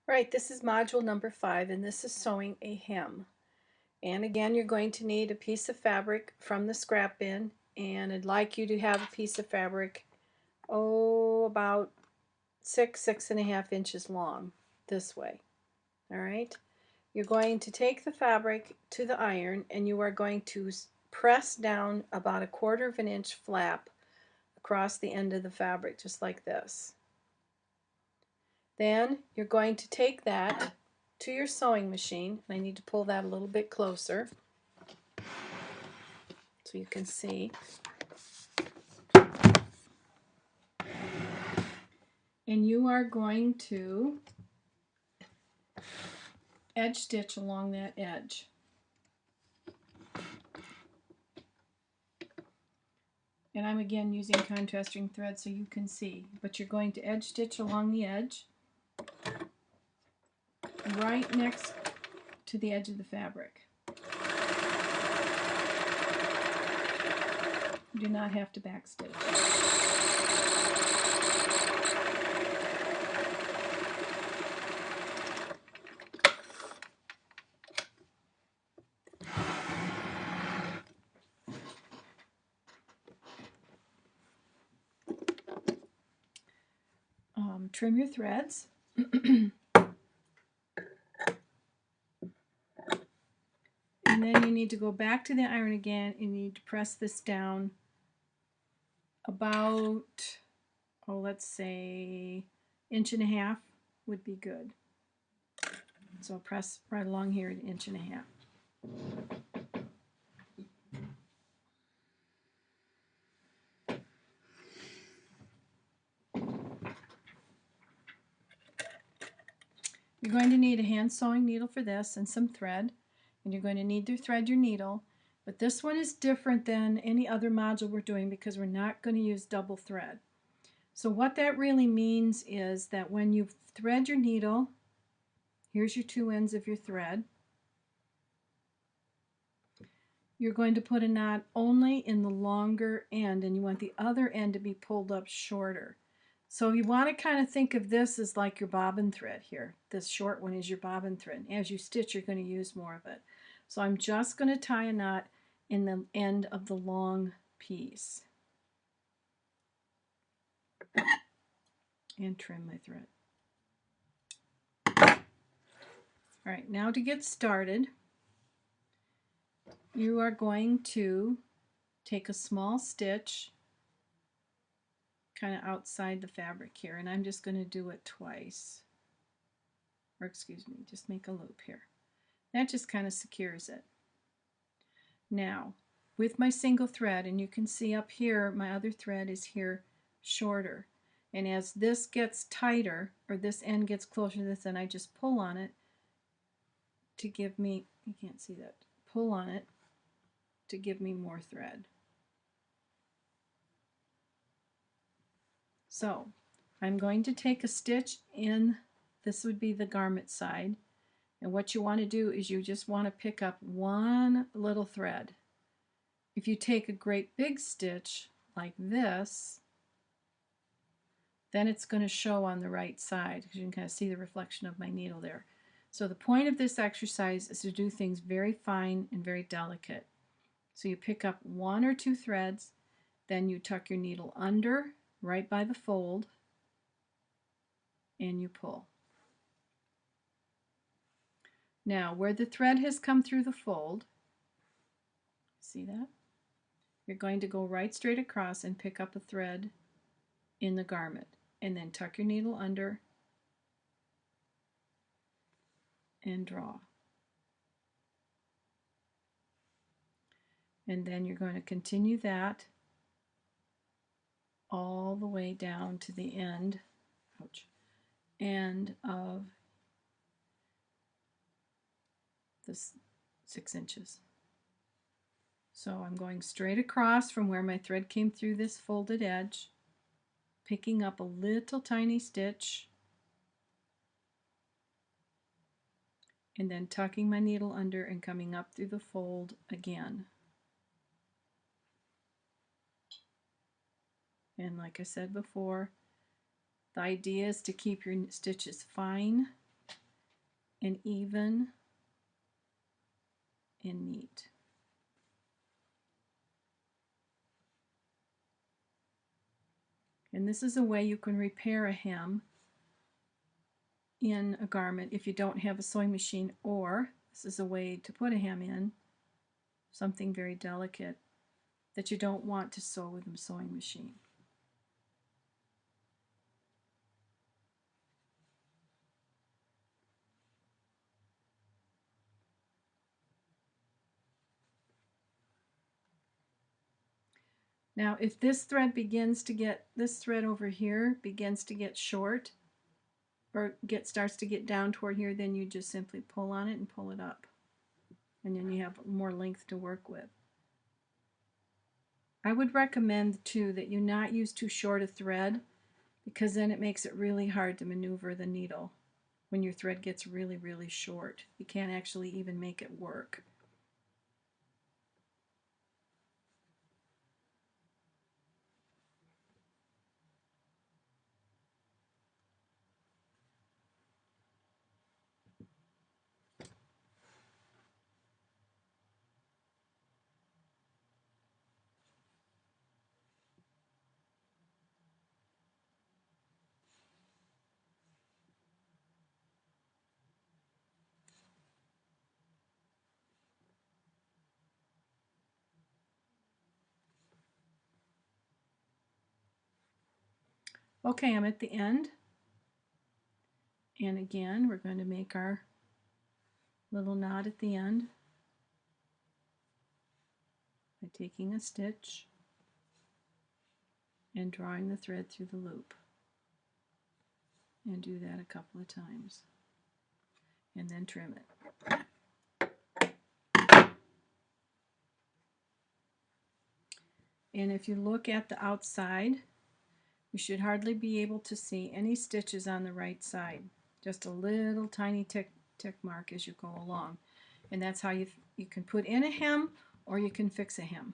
Right, this is module number 5, and this is sewing a hem. And again, you're going to need a piece of fabric from the scrap bin, and I'd like you to have a piece of fabric, about 6.5 inches long, this way. All right, you're going to take the fabric to the iron, and you are going to press down about 1/4 of an inch flap across the end of the fabric, just like this. Then you're going to take that to your sewing machine. I need to pull that a little bit closer so you can see. And you are going to edge stitch along that edge. And I'm again using contrasting thread so you can see. But you're going to edge stitch along the edge right next to the edge of the fabric. You do not have to backstitch. Trim your threads. And then you need to go back to the iron again. You need to press this down about, let's say 1.5 inches would be good. So press right along here at 1.5 inches. You're going to need a hand sewing needle for this and some thread, and you're going to need to thread your needle. But this one is different than any other module we're doing because we're not going to use double thread. So what that really means is that when you thread your needle, here's your 2 ends of your thread. You're going to put a knot only in the longer end, and you want the other end to be pulled up shorter. So you want to kind of think of this as like your bobbin thread here. This short one is your bobbin thread. As you stitch, you're going to use more of it. So I'm just going to tie a knot in the end of the long piece and trim my thread. All right, now to get started, you are going to take a small stitch kind of outside the fabric here, and I'm just going to do it twice. Or excuse me, just make a loop here. That just kind of secures it. Now, with my single thread, and you can see up here, my other thread is here shorter. And as this gets tighter, or this end gets closer to this end, I just pull on it to give me, you can't see that, pull on it to give me more thread. So, I'm going to take a stitch in, this would be the garment side, and what you want to do is you just want to pick up one little thread. If you take a great big stitch like this, then it's going to show on the right side because you can kind of see the reflection of my needle there. So the point of this exercise is to do things very fine and very delicate. So you pick up 1 or 2 threads, then you tuck your needle under right by the fold, and you pull. Now where the thread has come through the fold, see that? You're going to go right straight across and pick up a thread in the garment, and then tuck your needle under and draw. And then you're going to continue that all the way down to the end, end of this 6 inches. So I'm going straight across from where my thread came through this folded edge, picking up a little tiny stitch, and then tucking my needle under and coming up through the fold again. And like I said before, the idea is to keep your stitches fine and even and neat. And this is a way you can repair a hem in a garment if you don't have a sewing machine, or this is a way to put a hem in, something very delicate that you don't want to sew with a sewing machine. Now if this thread this thread over here begins to get short, or starts to get down toward here, then you just simply pull on it and pull it up, and then you have more length to work with. I would recommend too that you not use too short a thread, because then it makes it really hard to maneuver the needle. When your thread gets really, really short, you can't actually even make it work. Okay, I'm at the end, and again we're going to make our little knot at the end by taking a stitch and drawing the thread through the loop, and do that a couple of times and then trim it. And if you look at the outside, you should hardly be able to see any stitches on the right side, just a little tiny tick mark as you go along. And that's how you can put in a hem, or you can fix a hem.